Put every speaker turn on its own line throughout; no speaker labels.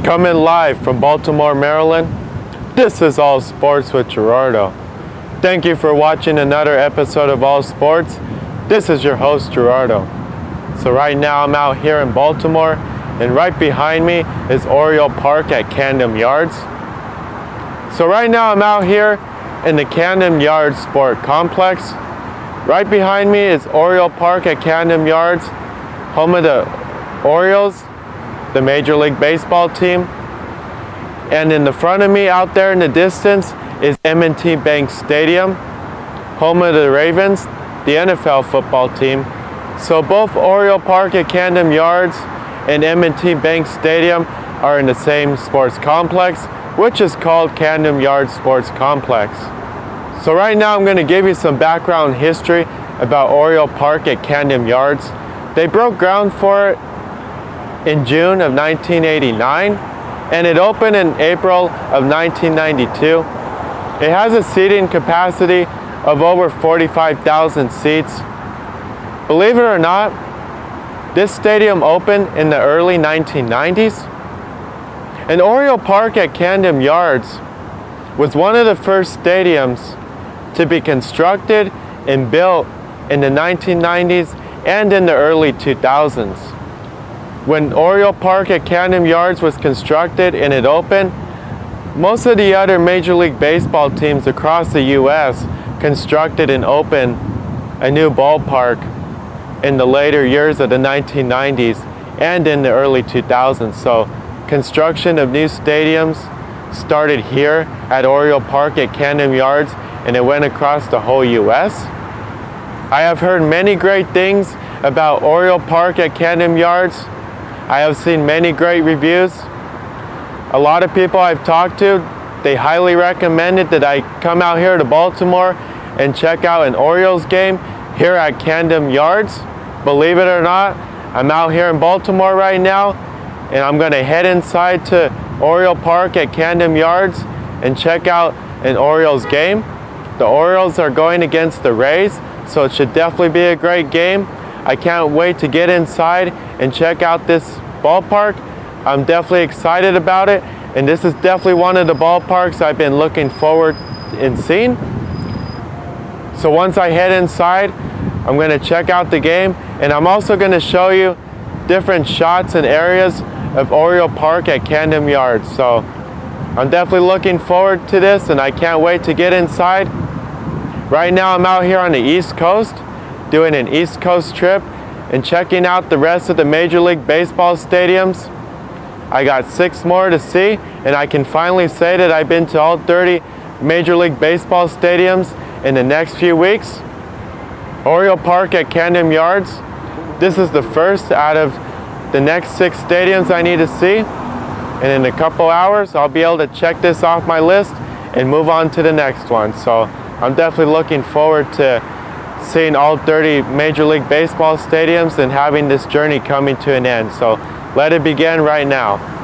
Coming live from Baltimore, Maryland, this is All Sports with Gerardo. Thank you for watching another episode of All Sports. This is your host, Gerardo. So right now I'm out here in Baltimore, and right behind me is Oriole Park at Camden Yards. So right now I'm out here in the Camden Yards Sport Complex. Right behind me is Oriole Park at Camden Yards, home of the Orioles, the Major League Baseball team. And in the front of me out there in the distance is M&T Bank Stadium, home of the Ravens, the NFL football team. So both Oriole Park at Camden Yards and M&T Bank Stadium are in the same sports complex, which is called Camden Yards Sports Complex. So right now I'm going to give you some background history about Oriole Park at Camden Yards. They broke ground for it in June of 1989, and it opened in April of 1992. It has a seating capacity of over 45,000 seats. Believe it or not, this stadium opened in the early 1990s. And Oriole Park at Camden Yards was one of the first stadiums to be constructed and built in the 1990s and in the early 2000s. When Oriole Park at Camden Yards was constructed and it opened, most of the other Major League Baseball teams across the U.S. constructed and opened a new ballpark in the later years of the 1990s and in the early 2000s. So construction of new stadiums started here at Oriole Park at Camden Yards, and it went across the whole U.S. I have heard many great things about Oriole Park at Camden Yards. I have seen many great reviews. A lot of people I've talked to, they highly recommended that I come out here to Baltimore and check out an Orioles game here at Camden Yards. Believe it or not, I'm out here in Baltimore right now, and I'm going to head inside to Oriole Park at Camden Yards and check out an Orioles game. The Orioles are going against the Rays, so it should definitely be a great game. I can't wait to get inside and check out this ballpark. I'm definitely excited about it, and this is definitely one of the ballparks I've been looking forward in seeing. So once I head inside, I'm going to check out the game, and I'm also going to show you different shots and areas of Oriole Park at Camden Yards. So I'm definitely looking forward to this, and I can't wait to get inside. Right now I'm out here on the East Coast doing an East Coast trip and checking out the rest of the Major League Baseball stadiums. I got 6 more to see, and I can finally say that I've been to all 30 Major League Baseball stadiums in the next few weeks. Oriole Park at Camden Yards, this is the first out of the next 6 stadiums I need to see, and in a couple hours I'll be able to check this off my list and move on to the next one. So I'm definitely looking forward to seeing all 30 Major League Baseball stadiums and having this journey coming to an end. So let it begin right now.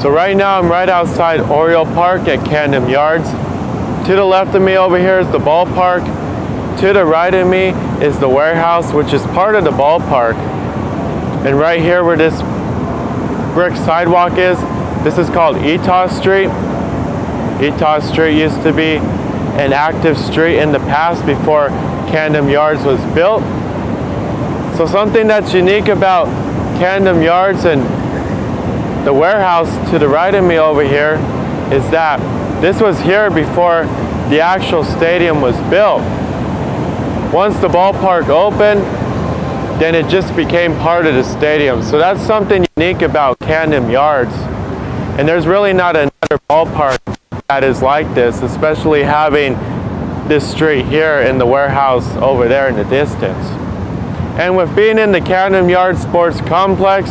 So right now I'm right outside Oriole Park at Camden Yards. To the left of me over here is the ballpark. To the right of me is the warehouse, which is part of the ballpark. And right here where this brick sidewalk is, this is called Itas Street. Itas Street used to be an active street in the past before Camden Yards was built. So something that's unique about Camden Yards and the warehouse to the right of me over here is that this was here before the actual stadium was built. Once the ballpark opened, then it just became part of the stadium. So that's something unique about Camden Yards. And there's really not another ballpark that is like this, especially having this street here and the warehouse over there in the distance. And with being in the Camden Yards Sports Complex,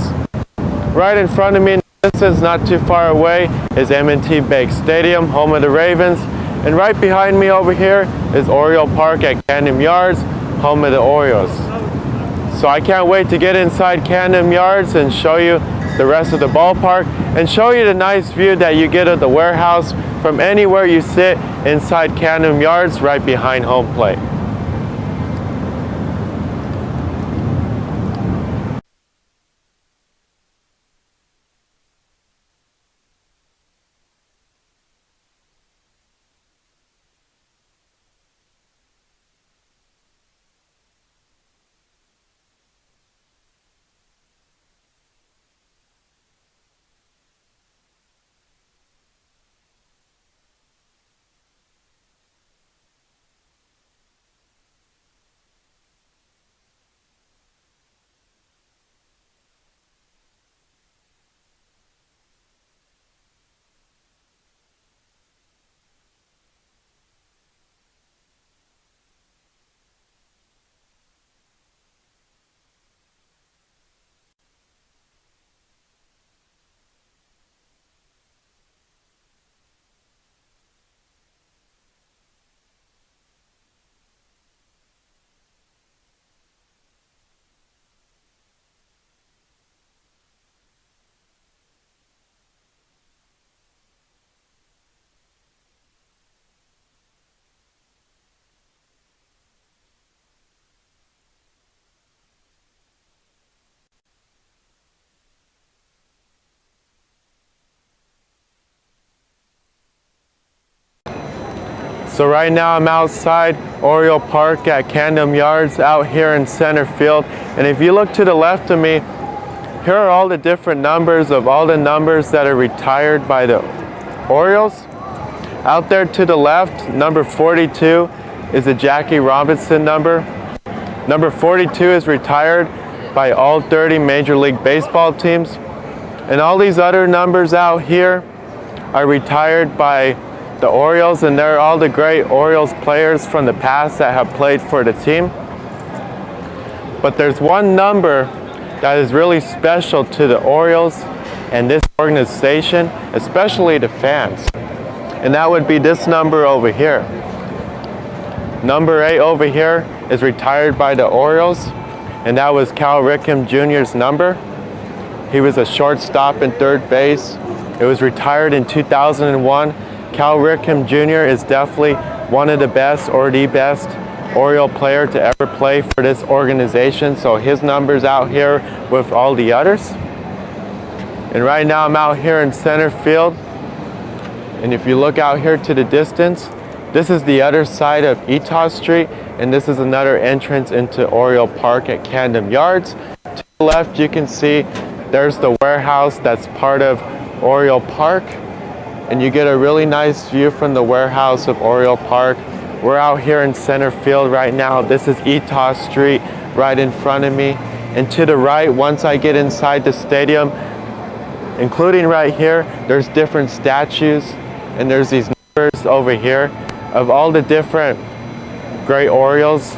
right in front of me in the distance, not too far away, is M&T Bank Stadium, home of the Ravens. And right behind me over here is Oriole Park at Camden Yards, home of the Orioles. So I can't wait to get inside Camden Yards and show you the rest of the ballpark and show you the nice view that you get of the warehouse from anywhere you sit inside Camden Yards right behind home plate. So right now I'm outside Oriole Park at Camden Yards out here in center field. And if you look to the left of me, here are all the different numbers of all the numbers that are retired by the Orioles. Out there to the left, number 42 is a Jackie Robinson number. Number 42 is retired by all 30 Major League Baseball teams. And all these other numbers out here are retired by the Orioles, and they're all the great Orioles players from the past that have played for the team. But there's one number that is really special to the Orioles and this organization, especially the fans. And that would be this number over here. Number 8 over here is retired by the Orioles, and that was Ripken Jr.'s number. He was a shortstop and third base. It was retired in 2001. Ripken Jr. is definitely one of the best or the best Oriole player to ever play for this organization. So his number's out here with all the others. And right now I'm out here in center field. And if you look out here to the distance, this is the other side of Itas Street, and this is another entrance into Oriole Park at Camden Yards. To the left you can see there's the warehouse that's part of Oriole Park. And you get a really nice view from the warehouse of Oriole Park. We're out here in center field right now. This is Itas Street right in front of me. And to the right, once I get inside the stadium, including right here, there's different statues, and there's these numbers over here of all the different great Orioles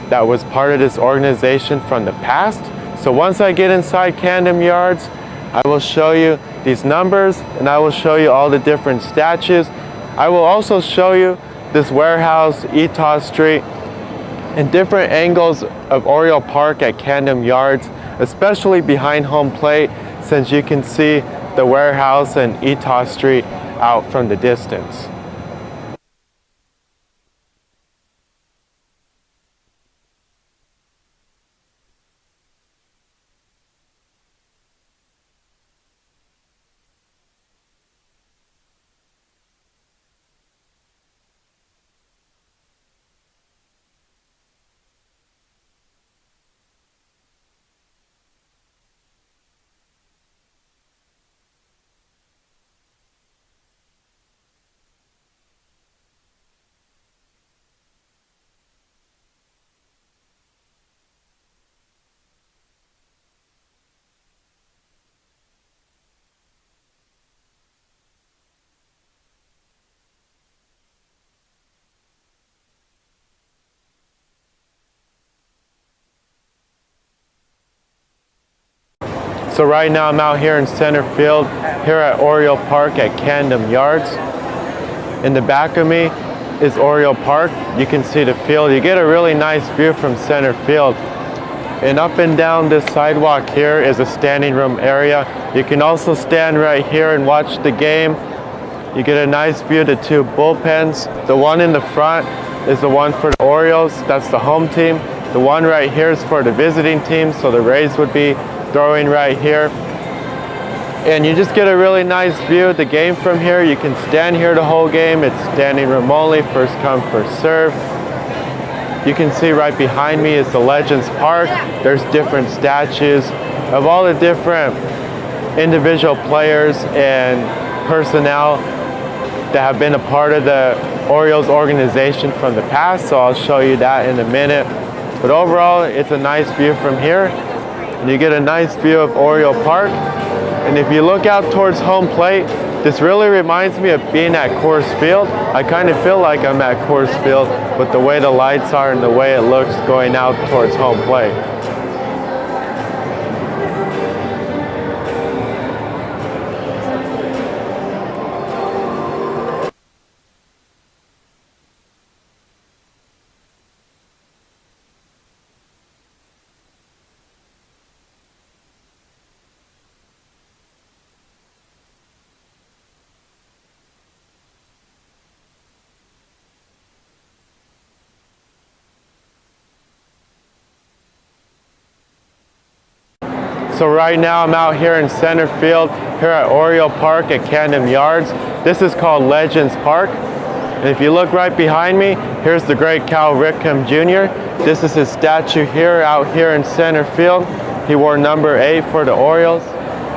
that was part of this organization from the past. So once I get inside Camden Yards, I will show you these numbers, and I will show you all the different statues. I will also show you this warehouse, Itas Street, and different angles of Oriole Park at Camden Yards, especially behind home plate, since you can see the warehouse and Itas Street out from the distance. So right now I'm out here in center field here at Oriole Park at Camden Yards. In the back of me is Oriole Park. You can see the field. You get a really nice view from center field. And up and down this sidewalk here is a standing room area. You can also stand right here and watch the game. You get a nice view of the two bullpens. The one in the front is the one for the Orioles. That's the home team. The one right here is for the visiting team, so the Rays would be throwing right here. And you just get a really nice view of the game from here. You can stand here the whole game. It's standing room only, first come, first serve. You can see right behind me is the Legends Park. There's different statues of all the different individual players and personnel that have been a part of the Orioles organization from the past, so I'll show you that in a minute. But overall, it's a nice view from here. And you get a nice view of Oriole Park. And if you look out towards home plate, this really reminds me of being at Coors Field. I kind of feel like I'm at Coors Field with the way the lights are and the way it looks going out towards home plate. So right now I'm out here in center field here at Oriole Park at Camden Yards. This is called Legends Park. And if you look right behind me, here's the great Cal Ripken Jr. This is his statue here out here in center field. He wore number 8 for the Orioles.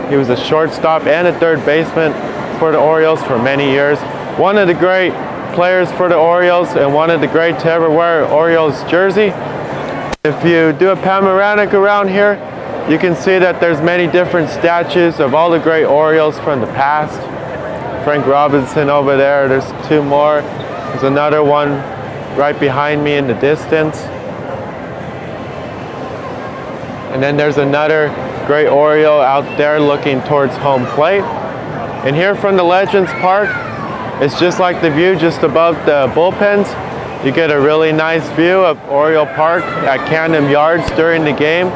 He was a shortstop and a third baseman for the Orioles for many years. One of the great players for the Orioles and one of the great to ever wear Orioles jersey. If you do a panoramic around here, you can see that there's many different statues of all the great Orioles from the past. Frank Robinson over there, there's 2 more. There's another one right behind me in the distance. And then there's another great Oriole out there looking towards home plate. And here from the Legends Park, it's just like the view just above the bullpens. You get a really nice view of Oriole Park at Camden Yards during the game.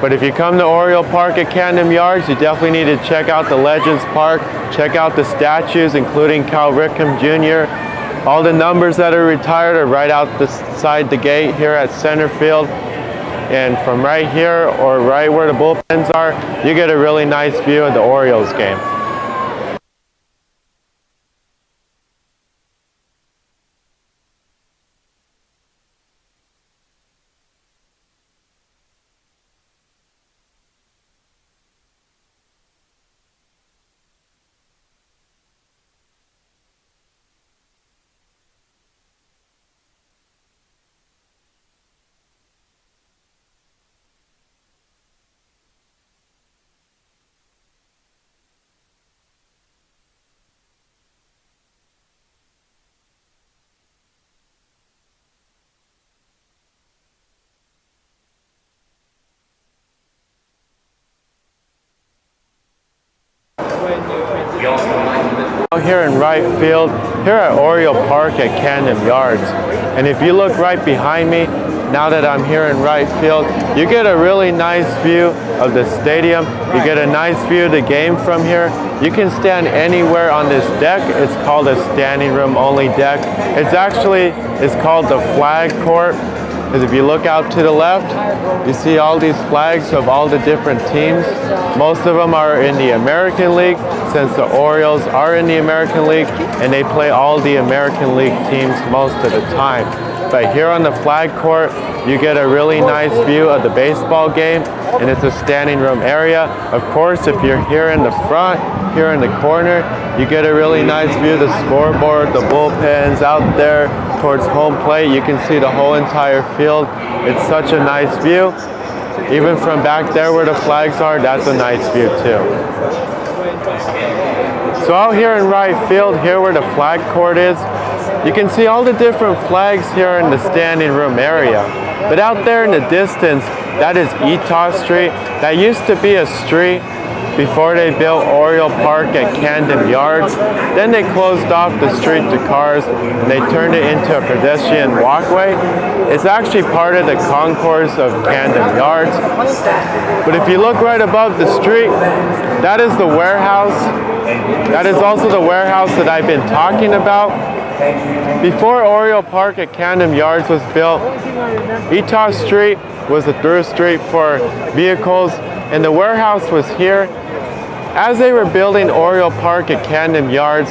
But if you come to Oriole Park at Camden Yards, you definitely need to check out the Legends Park, check out the statues, including Cal Ripken Jr. All the numbers that are retired are right outside the gate here at center field. And from right here, or right where the bullpens are, you get a really nice view of the Orioles game. Here in right field, here at Oriole Park at Camden Yards. And if you look right behind me, now that I'm here in right field, you get a really nice view of the stadium. You get a nice view of the game from here. You can stand anywhere on this deck. It's called a standing room only deck. It's called the flag court. Because if you look out to the left, you see all these flags of all the different teams. Most of them are in the American League, since the Orioles are in the American League, and they play all the American League teams most of the time. But here on the flag court, you get a really nice view of the baseball game, and it's a standing room area. Of course, if you're here in the front, here in the corner, you get a really nice view of the scoreboard, the bullpens out there towards home plate. You can see the whole entire field. It's such a nice view. Even from back there where the flags are, that's a nice view too. So out here in right field, here where the flag court is, you can see all the different flags here in the standing room area. But out there in the distance, that is Itas Street. That used to be a street before they built Oriole Park at Camden Yards. Then they closed off the street to cars and they turned it into a pedestrian walkway. It's actually part of the concourse of Camden Yards. But if you look right above the street, that is the warehouse. That is also the warehouse that I've been talking about. Before Oriole Park at Camden Yards was built, Itas Street was a through street for vehicles and the warehouse was here. As they were building Oriole Park at Camden Yards,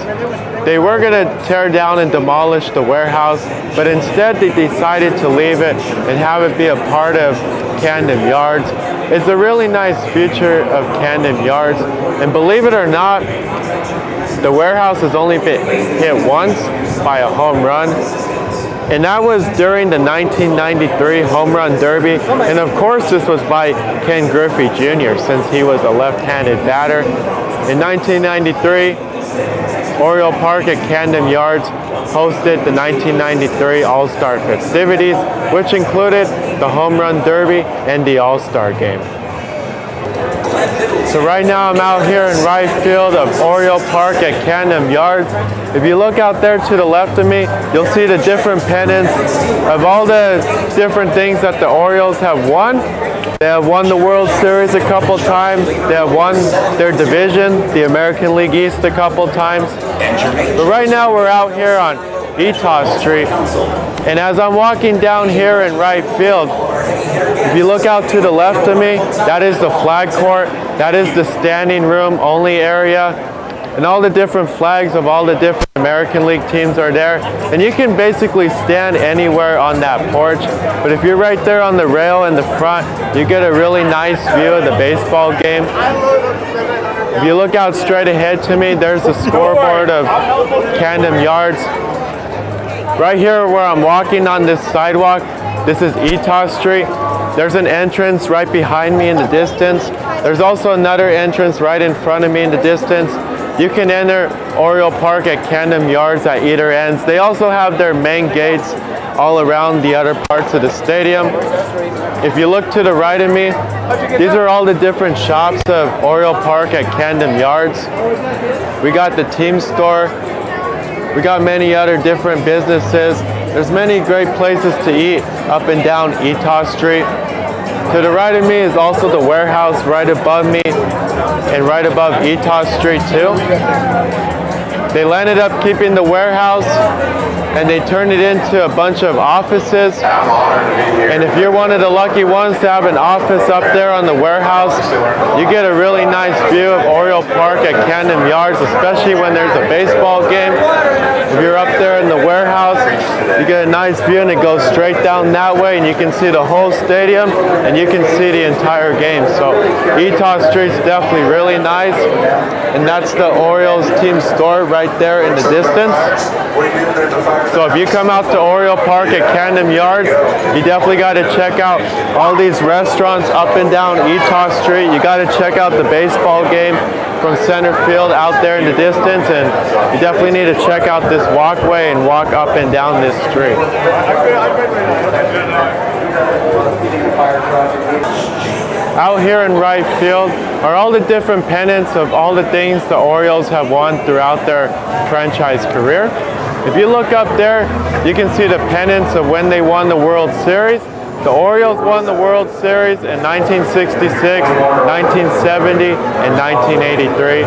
they were going to tear down and demolish the warehouse, but instead they decided to leave it and have it be a part of Camden Yards. It's a really nice feature of Camden Yards, and believe it or not, the warehouse has only been hit once by a home run, and that was during the 1993 Home Run Derby. And of course, this was by Ken Griffey Jr. since he was a left-handed batter. In 1993, Oriole Park at Camden Yards hosted the 1993 All-Star festivities, which included the Home Run Derby and the All-Star Game. So right now I'm out here in right field of Oriole Park at Camden Yards. If you look out there to the left of me, you'll see the different pennants of all the different things that the Orioles have won. They have won the World Series a couple times. They have won their division, the American League East, a couple times. But right now we're out here on Itas Street. And as I'm walking down here in right field, if you look out to the left of me, that is the flag court. That is the standing room only area. And all the different flags of all the different American League teams are there. And you can basically stand anywhere on that porch. But if you're right there on the rail in the front, you get a really nice view of the baseball game. If you look out straight ahead to me, there's the scoreboard of Camden Yards. Right here where I'm walking on this sidewalk, this is Itas Street. There's an entrance right behind me in the distance. There's also another entrance right in front of me in the distance. You can enter Oriole Park at Camden Yards at either ends. They also have their main gates all around the other parts of the stadium. If you look to the right of me, these are all the different shops of Oriole Park at Camden Yards. We got the team store. We got many other different businesses. There's many great places to eat up and down Itas Street. To the right of me is also the warehouse right above me and right above Itas Street too. They landed up keeping the warehouse and they turned it into a bunch of offices. And if you're one of the lucky ones to have an office up there on the warehouse, you get a really nice view of Oriole Park at Camden Yards, especially when there's a baseball game. If you're up there in the warehouse, you get a nice view and it goes straight down that way and you can see the whole stadium and you can see the entire game. So Itas Street's definitely really nice, and that's the Orioles team store right there in the distance. So if you come out to Oriole Park at Camden Yards, you definitely got to check out all these restaurants up and down Itas Street. You got to check out the baseball game from center field out there in the distance, and you definitely need to check out this walkway and walk up and down this street. Out here in right field are all the different pennants of all the things the Orioles have won throughout their franchise career. If you look up there, you can see the pennants of when they won the World Series. The Orioles won the World Series in 1966, 1970, and 1983.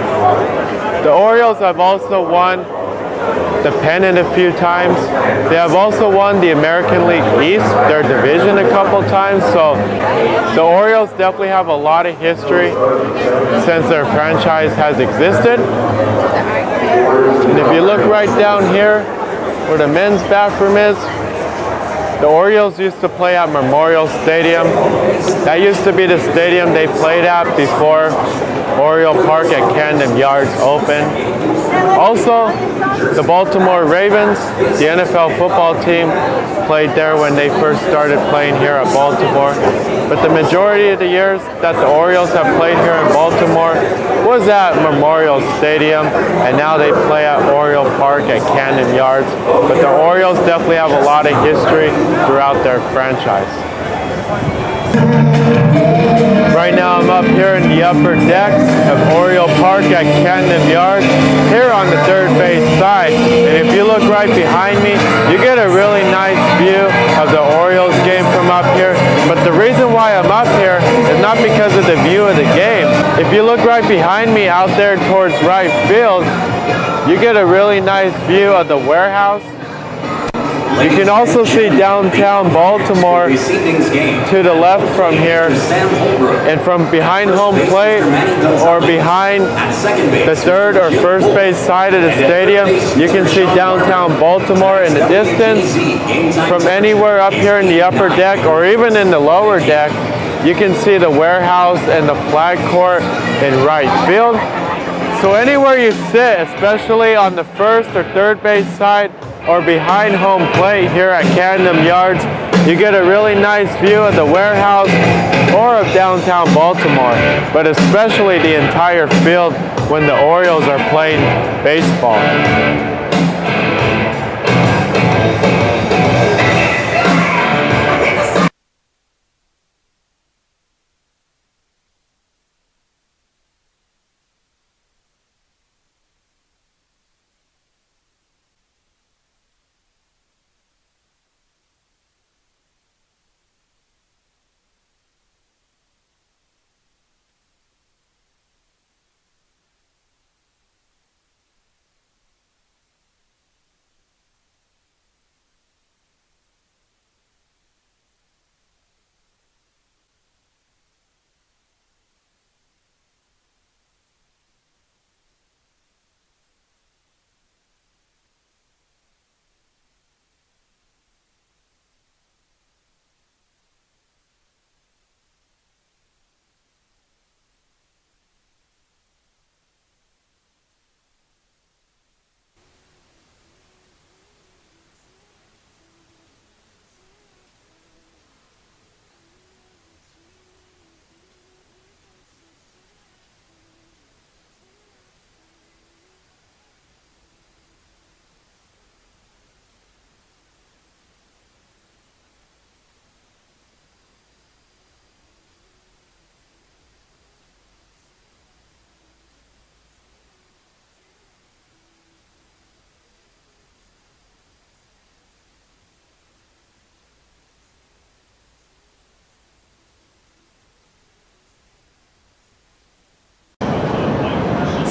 The Orioles have also won the pennant a few times. They have also won the American League East, their division, a couple times. So the Orioles definitely have a lot of history since their franchise has existed. And if you look right down here where the men's bathroom is, the Orioles used to play at Memorial Stadium. That used to be the stadium they played at before Oriole Park at Camden Yards opened. Also, the Baltimore Ravens, the NFL football team, played there when they first started playing here at Baltimore. But the majority of the years that the Orioles have played here in Baltimore was at Memorial Stadium, and now they play at Oriole Park at Camden Yards. But the Orioles definitely have a lot of history throughout their franchise. Right now I'm up here in the upper deck of Oriole Park at Camden Yards, here on the third base side. And if you look right behind me, you get a really nice view of the Orioles game from up here. But the reason why I'm up here is not because of the view of the game. If you look right behind me out there towards right field, you get a really nice view of the warehouse. You can also see downtown Baltimore to the left from here, and from behind home plate or behind the third or first base side of the stadium, you can see downtown Baltimore in the distance. From anywhere up here in the upper deck or even in the lower deck, you can see the warehouse and the flag court in right field. So anywhere you sit, especially on the first or third base side or behind home plate here at Camden Yards, you get a really nice view of the warehouse or of downtown Baltimore, but especially the entire field when the Orioles are playing baseball.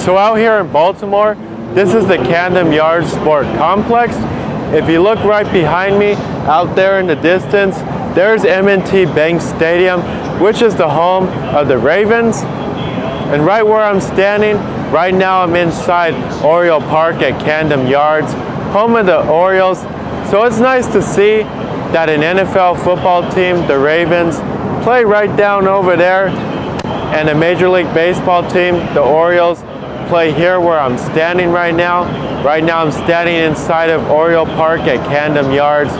So out here in Baltimore, this is the Camden Yards Sport Complex. If you look right behind me, out there in the distance, there's M&T Bank Stadium, which is the home of the Ravens. And right where I'm standing, right now I'm inside Oriole Park at Camden Yards, home of the Orioles. So it's nice to see that an NFL football team, the Ravens, play right down over there, and a Major League Baseball team, the Orioles, play here where I'm standing right now. Right now I'm standing inside of Oriole Park at Camden Yards.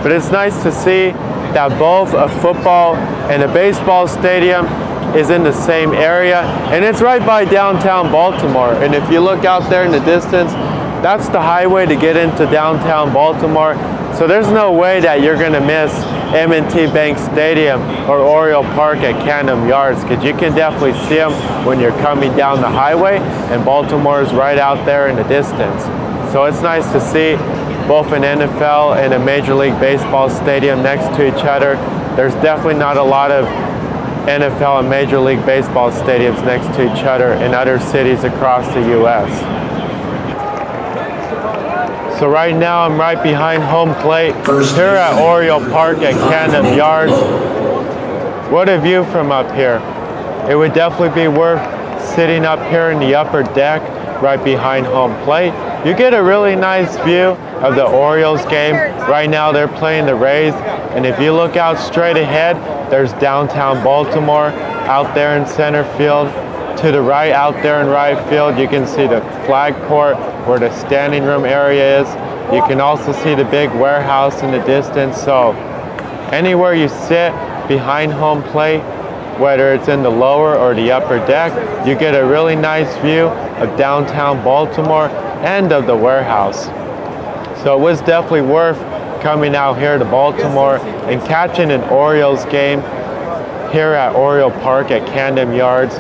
But it's nice to see that both a football and a baseball stadium is in the same area, and it's right by downtown Baltimore. And if you look out there in the distance, that's the highway to get into downtown Baltimore. So there's no way that you're gonna miss M&T Bank Stadium or Oriole Park at Camden Yards, because you can definitely see them when you're coming down the highway, and Baltimore is right out there in the distance. So it's nice to see both an NFL and a Major League Baseball stadium next to each other. There's definitely not a lot of NFL and Major League Baseball stadiums next to each other in other cities across the U.S. So right now I'm right behind home plate here at Oriole Park at Camden Yards. What a view from up here. It would definitely be worth sitting up here in the upper deck right behind home plate. You get a really nice view of the Orioles game. Right now they're playing the Rays, and if you look out straight ahead, there's downtown Baltimore out there in center field. To the right, out there in right field, you can see the flag court where the standing room area is. You can also see the big warehouse in the distance. So anywhere you sit behind home plate, whether it's in the lower or the upper deck, you get a really nice view of downtown Baltimore and of the warehouse. So it was definitely worth coming out here to Baltimore and catching an Orioles game here at Oriole Park at Camden Yards.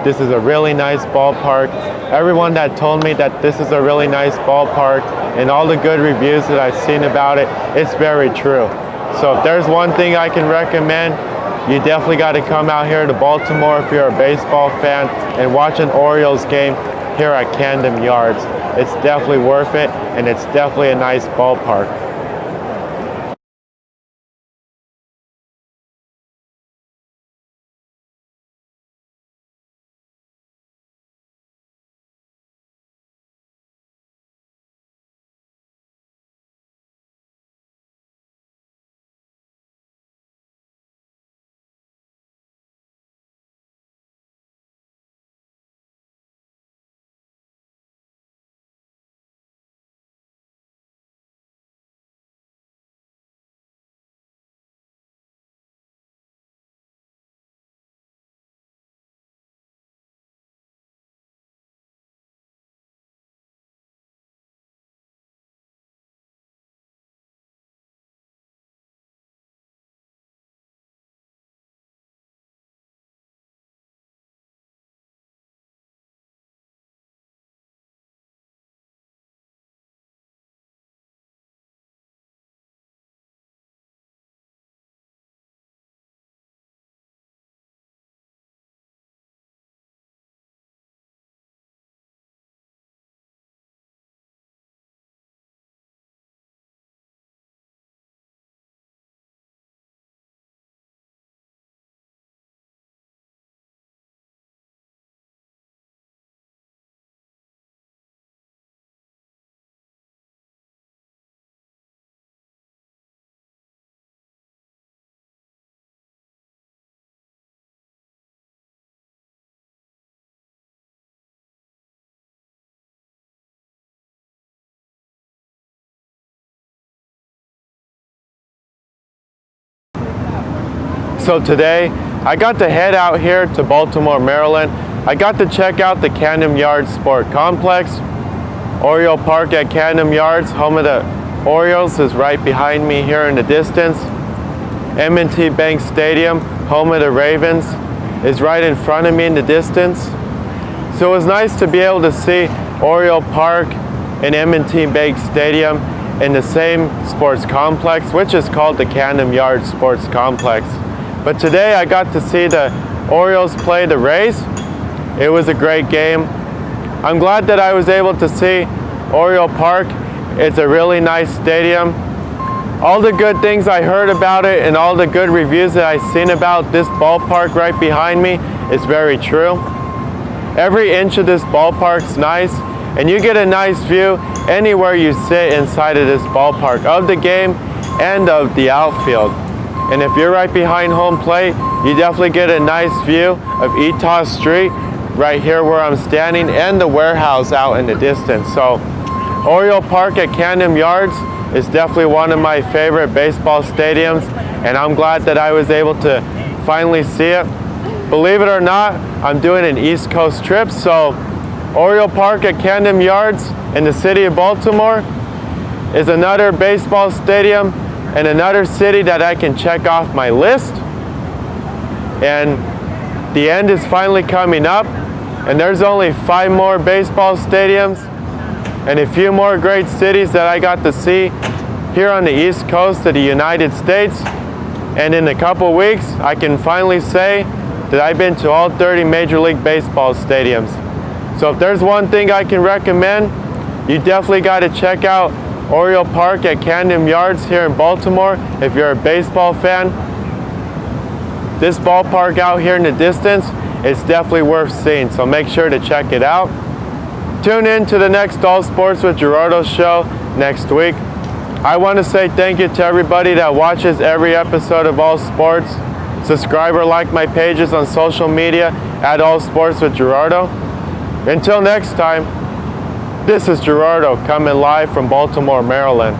This is a really nice ballpark. Everyone that told me that this is a really nice ballpark and all the good reviews that I've seen about it, it's very true. So if there's one thing I can recommend, you definitely got to come out here to Baltimore if you're a baseball fan and watch an Orioles game here at Camden Yards. It's definitely worth it, and it's definitely a nice ballpark. So today, I got to head out here to Baltimore, Maryland. I got to check out the Camden Yards Sport Complex. Oriole Park at Camden Yards, home of the Orioles, is right behind me here in the distance. M&T Bank Stadium, home of the Ravens, is right in front of me in the distance. So it was nice to be able to see Oriole Park and M&T Bank Stadium in the same sports complex, which is called the Camden Yards Sports Complex. But today I got to see the Orioles play the Rays. It was a great game. I'm glad that I was able to see Oriole Park. It's a really nice stadium. All the good things I heard about it and all the good reviews that I've seen about this ballpark right behind me is very true. Every inch of this ballpark's nice, and you get a nice view anywhere you sit inside of this ballpark of the game and of the outfield. And if you're right behind home plate, you definitely get a nice view of Itas Street right here where I'm standing and the warehouse out in the distance. So Oriole Park at Camden Yards is definitely one of my favorite baseball stadiums, and I'm glad that I was able to finally see it. Believe it or not, I'm doing an East Coast trip, so Oriole Park at Camden Yards in the city of Baltimore is another baseball stadium and another city that I can check off my list. And the end is finally coming up, and there's only 5 more baseball stadiums and a few more great cities that I got to see here on the East Coast of the United States. And in a couple weeks, I can finally say that I've been to all 30 Major League Baseball stadiums. So if there's one thing I can recommend, you definitely got to check out Oriole Park at Camden Yards here in Baltimore if you're a baseball fan. This ballpark out here in the distance is definitely worth seeing, so make sure to check it out. Tune in to the next All Sports with Gerardo show next week. I want to say thank you to everybody that watches every episode of All Sports. Subscribe or like my pages on social media at All Sports with Gerardo. Until next time, this is Gerardo coming live from Baltimore, Maryland.